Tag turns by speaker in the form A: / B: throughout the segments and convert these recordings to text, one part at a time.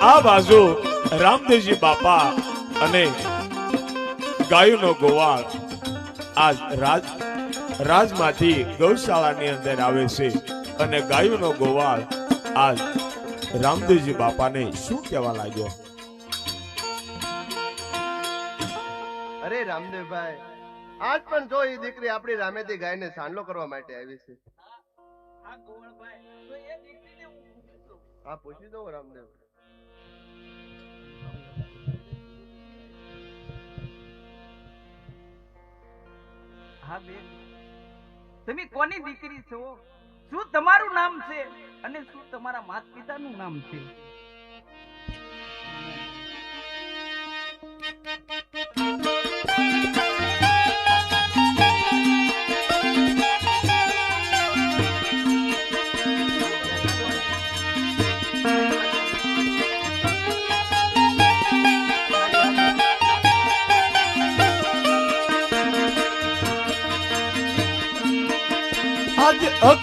A: આ બાજુ રામદેવજી બાપા અને ગાયોનો ગોવાળ આજ રાજમાંથી ગૌશાળાની અંદર આવે છે અને ગાયોનો ગોવાળ આજ રામદેવજી બાપાને શું કહેવા લાગ્યો?
B: અરે રામદેવભાઈ, આજ પણ જો એ દીકરી આપણી રામેથી ગાયને સાંડલો કરવા માટે આવી છે. હા, પૂછી દો રામદેવ.
C: હા બેન, તમે કોની દીકરી છો? શું તમારું નામ છે અને શું તમારા માતા પિતાનું નામ છે?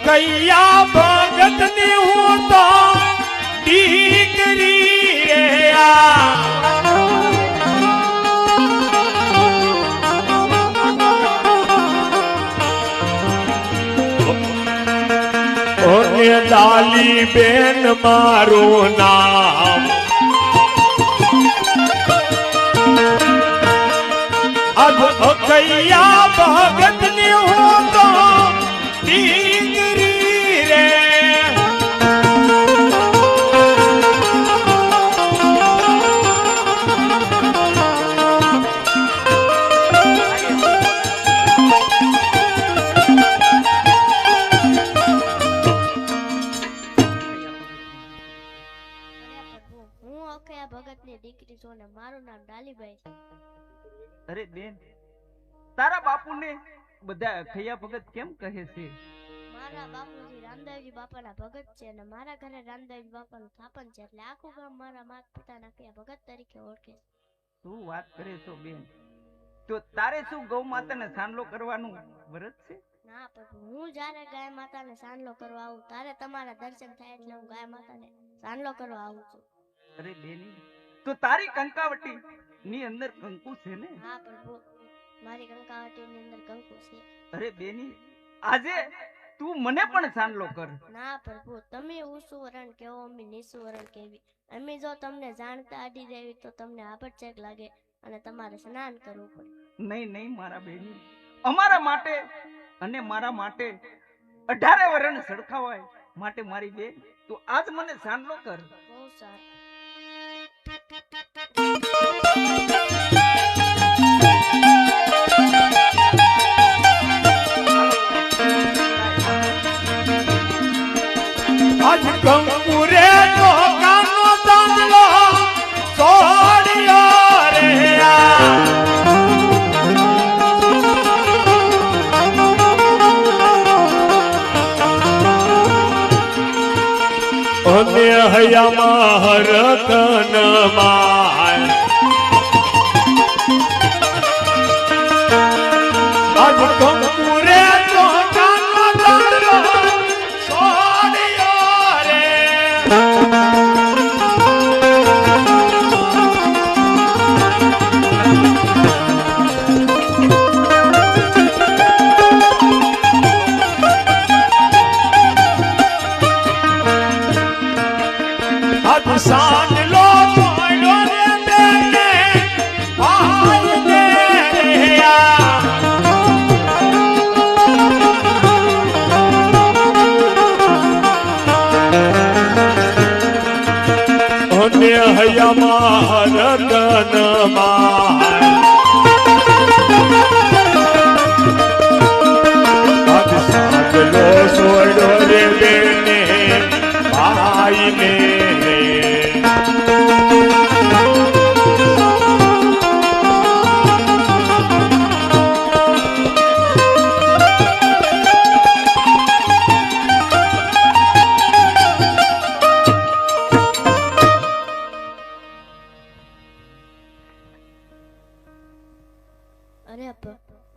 A: કૈયા ભગત ની હું તો દીકરી ઓને લાલી બેન મારું નામ અબ કૈયા ભગત ની હું તો
D: દીકરી છો ને મારું નામ ડાલીભાઈ છે.
C: અરે બેન, તારા બાપુને બધા ખૈયા ભગત કેમ કહે છે?
D: મારા બાપુજી રામદેવજી બાપાના ભગત છે અને મારા ઘરે રામદેવજી બાપાનું સ્થાપન છે એટલે આખું ગામ મારા માતા પિતાના ખૈયા ભગત તરીકે ઓળખે.
C: શું વાત કરે છો બેન? તો તારે શું ગૌ માતાને સાંડલો કરવાનું વ્રત છે?
D: ના પ્રભુ, હું જ્યારે ગાય માતાને સાંડલો કરવા આવું ત્યારે તમારા દર્શન થાય એટલે હું ગાય માતાને સાંડલો કરવા આવું છું.
C: અરે બેની, તો તારી કંકાવટી ની અંદર કંકુ છે ને?
D: હા પ્રભુ, મારી કંકાવટી ની અંદર કંકુ છે.
C: અરે બેની, આજે તું મને પણ સાંડલો કર. ના
D: પ્રભુ, તમે ઊંચું વરણ કેવો, અમે નીચું વરણ કેવી. અમે જો તમને જાણતા આડી દેવી તો તમને આભડછેક લાગે અને તમારે સ્નાન કરવું પડે.
C: નહીં નહીં મારા બેની, અમારા માટે અને મારા માટે 18 વરણ સડખાવાય માટે મારી બેન તું આજ મને સાંડલો કર.
D: બહુ સારું.
A: આજ કંકુરે તો કાનો દાંડલો છોડ્યો રે અને હૈયામાં હરકન માય આજ કંકુરે તો કાનો દાંડલો છોડ્યો રે આજ સાંડલો છોડ્યો રે બેને ભાઈ ને અને હૈયામાં રતન માય આજ સાંડલો છોડ્યો રે બેને ભાઈ ને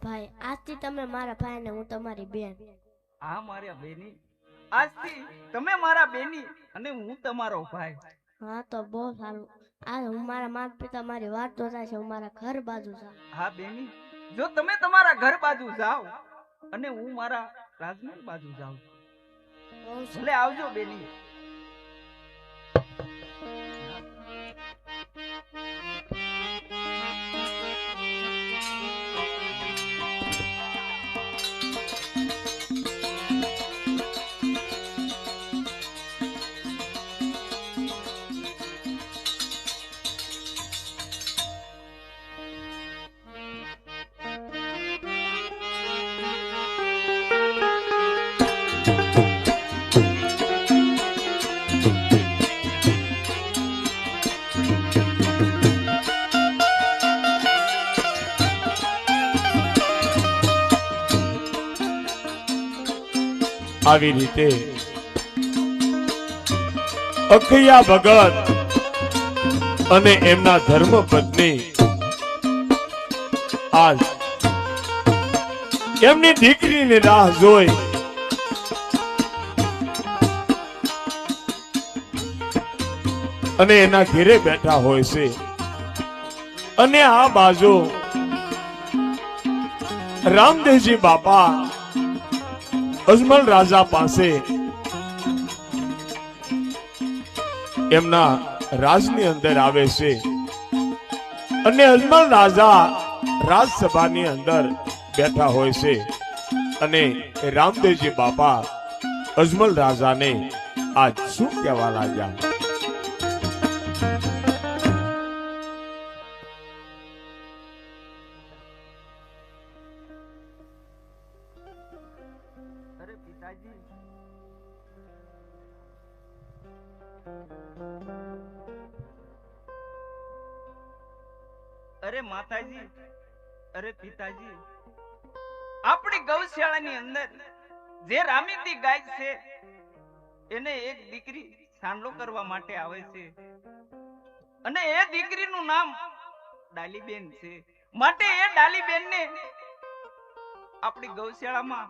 D: ભાઈ, આજથી તમે મારા ભાઈ ને હું તમારી બેન.
C: હા મારા બેની, આજથી તમે મારા બેની અને હું તમારો ભાઈ.
D: હા તો બહુ સારું. આ હું મારા માતા પિતા મારી વાત તો થાય છે, હું મારા ઘર બાજુ જાઉં.
C: હા બેની, જો તમે તમારા ઘર બાજુ જાઓ અને હું મારા રાજમહેલ બાજુ જાઉં,
D: બહુ સારું.
C: ભલે આવજો બેની.
A: આવી રીતે અખૈયા ભગત અને એમના ધર્મપત્ની આજ એમની દીકરીની રાહ જોઈ અને એના ઘેરે બેઠા હોય છે. અને આ બાજુ રામદેવજી બાપા અજમલ રાજા પાસે એમના રાજની અંદર આવે છે અને અજમલ રાજા રાજસભાની અંદર બેઠા હોય છે અને રામદેવજી બાપા અજમલ રાજાને આજ શું કહેવા લાગ્યા?
C: અરે પિતાજી, અરે માતાજી, અરે પિતાજી, આપણી ગૌશાળાની અંદર જે રામીતી ગાય છે એને એક દીકરી સાંડલો કરવા માટે આવે છે અને એ દીકરીનું નામ ડાલીબેન છે. માટે એ ડાલીબેનને આપણી ગૌશાળામાં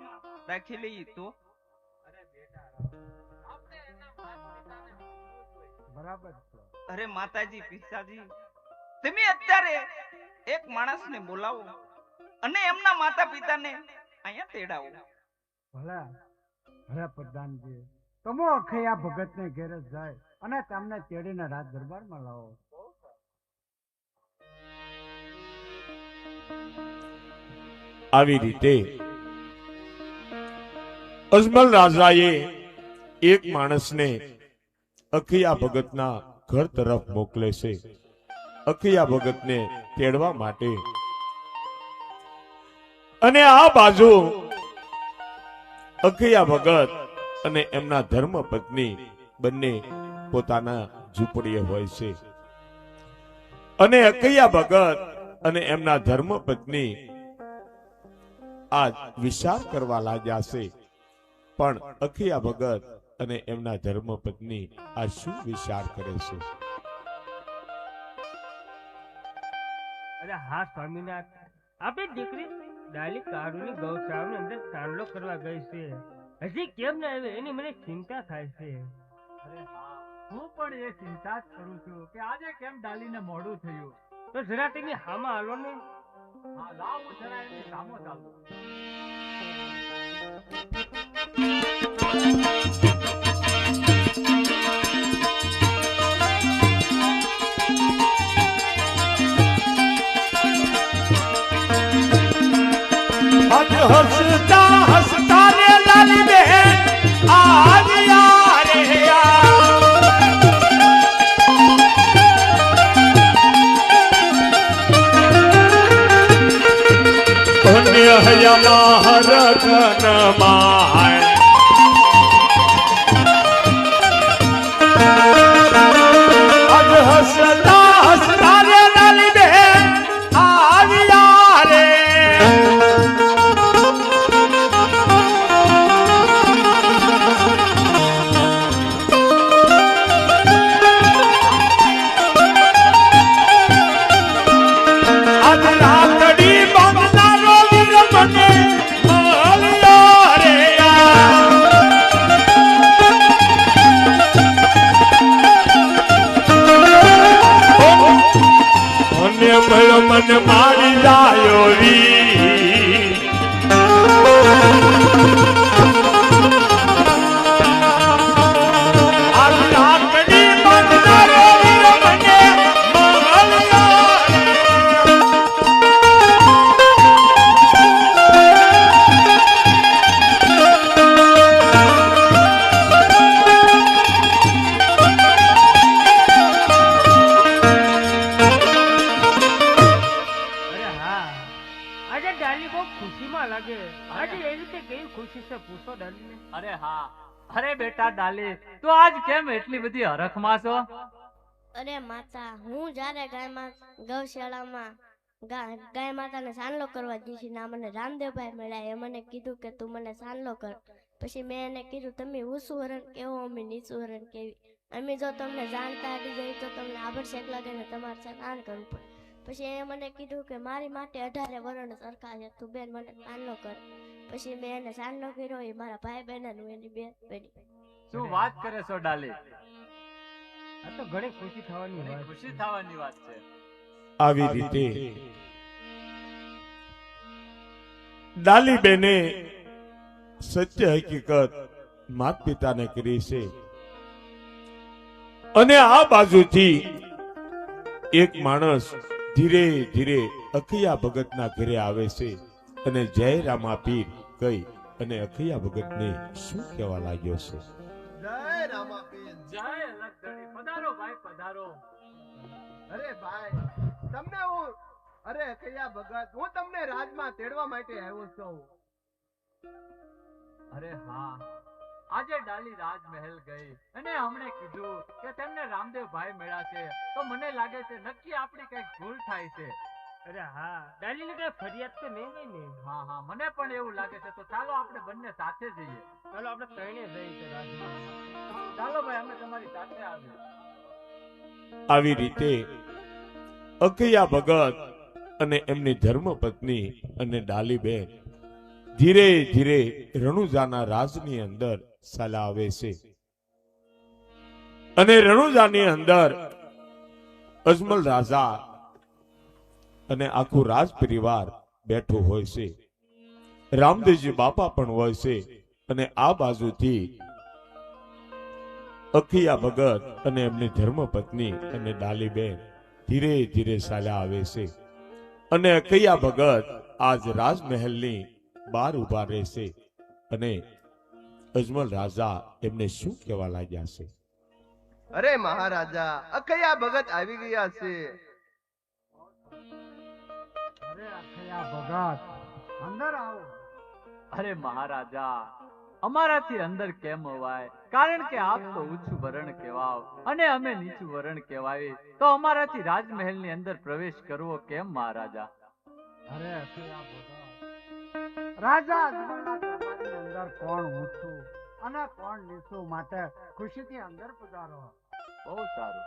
C: રાખી લઈએ તો
E: બરાબર.
C: અરે માતાજી, પિતાજી, તમે અત્યારે એક માણસને બોલાવો અને એમના માતા પિતાને અહીંયા તેડાવો.
E: ભલા ભલા પ્રધાનજી, તમો અખૈયા ભગતને ઘેરે જાય અને તેમને તેડીને રાજ દરબારમાં લાવો.
A: આવી રીતે અજમલ રાજાએ એક માણસને અખૈયા ભગતના ઘર તરફ મોકલે છે, અખૈયા ભગતને તેડવા માટે. અને આ બાજુ અખૈયા ભગત અને એમના ધર્મપત્ની બંને પોતાના ઝૂંપડીએ હોય છે અને અખૈયા ભગત અને એમના ધર્મપત્ની આજ વિચાર કરવા લાગ્યા છે. પણ અખૈયા ભગત અને એમના ધર્મપત્ની આ શું વિચાર કરે છે?
F: અરે હા સ્વામિનાથ, આપણી દીકરી ડાલી કારુની ગૌશાળાની અંદર સાંડલો કરવા ગઈ છે. હજી કેમ ના આવે એની મને ચિંતા થાય છે.
E: અરે હા, હું પણ એ ચિંતા જ કરું છું કે આજે કેમ ડાલીને મોડું થયું.
F: તો જરા તમે હામાં હાલો ને.
E: હા, લાવ હું જરા એની સામો ચાલું.
A: હસતા હસતા રે લાલી બેન આવ્યા રે ધન્ય હયા હરકન માય અજ હસતા હસતા રે લાલી બેન આવ્યા રે લાકડી બાંધનારો વીર મને મળ્યો રે મળ્યો મને મારી જાયો વી
G: અરે હા, અરે બેટા ડાલી, તું આજ કેમ એટલી બધી હરખમાં છો?
D: અરે માતા, હું જ્યારે ગૌશાળામાં ગાય માતાને સાનલો કરવા ગઈ હતી, ના મને રામદેવભાઈ મળ્યા. એ મને કીધું કે તું મને સાનલો કર. પછી મેં એને કીધું તમે ઊંચું હરણ કેવો, અમે નીચું હરણ કેવી. અમે જો તમને જાણતા આવડી જાય તો તમને આભડછેક લાગે ને તમારે સ્નાન કરવું પડે. પછી એ મને કીધું કે મારી માટે 18 વરણ સરખા છે, તું બેન મને સાનલો કર. પછી મેં એને સાનલો કર્યો. એ મારા ભાઈ બહેન એની બેન બની.
G: શું વાત કરે છો ડાલી?
F: આ તો ઘણી ખુશી
G: થવાની વાત છે.
A: આવી રીતે ડાલીબેને સત્ય હકીકત માત પિતાને કરી છે. અને આ બાજુથી એક માણસ ધીરે ધીરે અખિયા ભગતના ઘરે આવે છે અને જય રામા પીર કહી અને અખિયા ભગતને શું કહેવા લાગ્યો છે.
B: જય રામાપીર.
G: જય લખધણી, પધારો ભાઈ પધારો.
B: અરે ભાઈ, તમને હું કયા ભગત, હું તમને રાજમાં તેડવા માટે આવ્યો છું.
G: અરે હા, આજે ડાલી રાજમહેલ ગઈ અને અમને કીધું કે તેમને રામદેવભાઈ મળ્યા છે, તો મને લાગે છે નક્કી આપણી કઈક ભૂલ થાય છે.
F: અરે હા, ડાલીને કઈ ફરિયાદ તો નહીં હોય ને?
G: હા હા, મને પણ એવું લાગે છે. તો ચાલો આપણે બંને સાથે જઈએ.
F: ચાલો આપણે ત્રણે જઈએ રાજમાં.
G: ચાલો ભાઈ, અમે તમારી સાથે આવીએ.
A: આવી રીતે અખિયા ભગત અને એમની ધર્મપત્ની અને ડાલીબેન ધીરે ધીરે રણુજાના રાજની અંદર ચાલ્યા આવે છે. અને રણુજાની અંદર અજમલ રાજા અને આખું રાજ પરિવાર બેઠું હોય છે. રામદેવજી બાપા પણ હોય છે. અને આ બાજુથી અખિયા ભગત અને એમની ધર્મપત્ની અને ડાલીબેન ધીરે ધીરે ચાલ્યા આવે છે. અને અખિયા ભગત આજ રાજમહેલની બહાર ઉભા રહેશે અને અજમલ રાજા એમને શું કહેવા લાગ્યા છે.
B: અરે મહારાજા, અખયા ભગત આવી ગયા છે.
E: અરે અખયા ભગત, અંદર આવો.
G: અરે મહારાજા, અમારાથી અંદર કેમ અવાય? કારણ કે આપ તો ઊંચું વરણ કહેવાવ અને અમે નીચું વરણ કહેવાય, તો અમારાથી રાજમહેલ ની અંદર પ્રવેશ કરવો કેમ મહારાજા?
E: અરે અખયા ભગત, રાજા અજમલના દરબારની અંદર કોણ ઊંચું અને કોણ નીચું, માટે ખુશીથી અંદર પધારો.
G: બહુ સારું.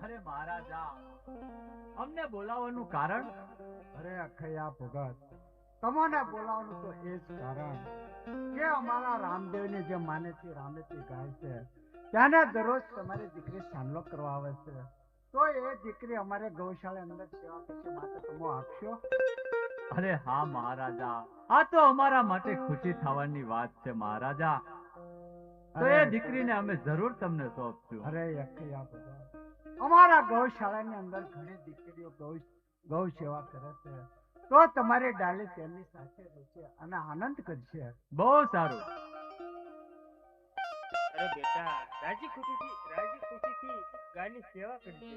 G: અરે મહારાજા, અમને બોલાવવાનું કારણ?
E: અરે અખયા ભગત, તમને બોલાવવાનું તો એ જ કારણ કે અમારા રામદેવની જે માનેથી રામેથી ગાય છે તેને દરરોજ તમારી દીકરી સાનલો કરવા આવે છે, તો એ દીકરી અમારે ગૌશાળા અંદર સેવા કરશે, માટે તમે આપશો?
G: અરે હા મહારાજા, આ તો અમારા માટે ખુશી થવાની વાત છે મહારાજા. તો એ દીકરીને અમે જરૂર તમને સોંપશું.
E: અરે અખયા ભગત, અમારા ગૌશાળાની અંદર ઘણી દીકરીઓ ગૌ સેવા કરે છે, તો તમારી ડાલી તેમની સાથે રહેશે અને આનંદ કરશે.
G: બહુ સારું.
F: અરે બેટા, રાજી ખુશીથી ગાયની સેવા કરજે.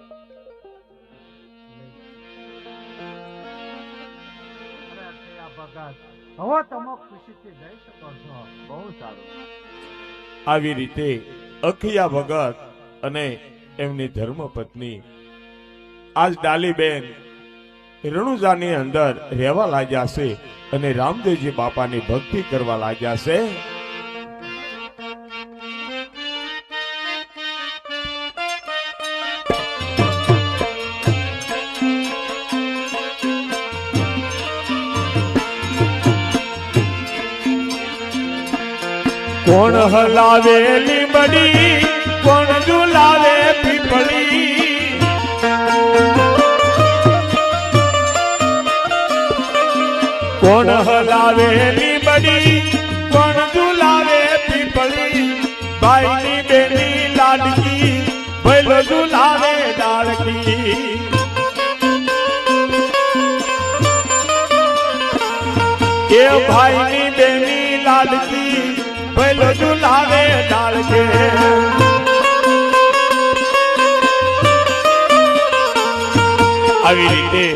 E: અરે અખયા ભગત, હવે તમે ખુશીથી જઈ શકો છો.
G: બહુ સારું.
A: આવી રીતે અખિયા ભગત અને એમની ધર્મપત્ની આજ ડાલીબેન રણુજાની અંદર રહેવા લાગ્યા છે અને રામદેવજી બાપાની ભક્તિ કરવા લાગ્યા છે. કોણ હલાવે લીંબડી કોણ ઝુલાવે પીપળી કોણ હલાવે લીંબડી કોણ ઝુલાવે પીપળી ભાઈની બેની લાડકી ભૈલો ઝુલાવે ડાળકી એ ભાઈની બેની લાડકી ભૈલો ઝુલાવે ડાળકે આવી રીતે